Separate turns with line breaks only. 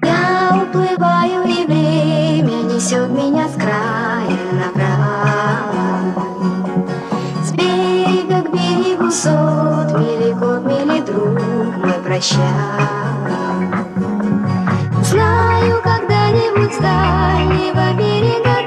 Я уплываю, и время несет меня с края на край. С берега к берегу сот мили год, мили друг мой, прощай. Знаю, когда-нибудь с дальнего берега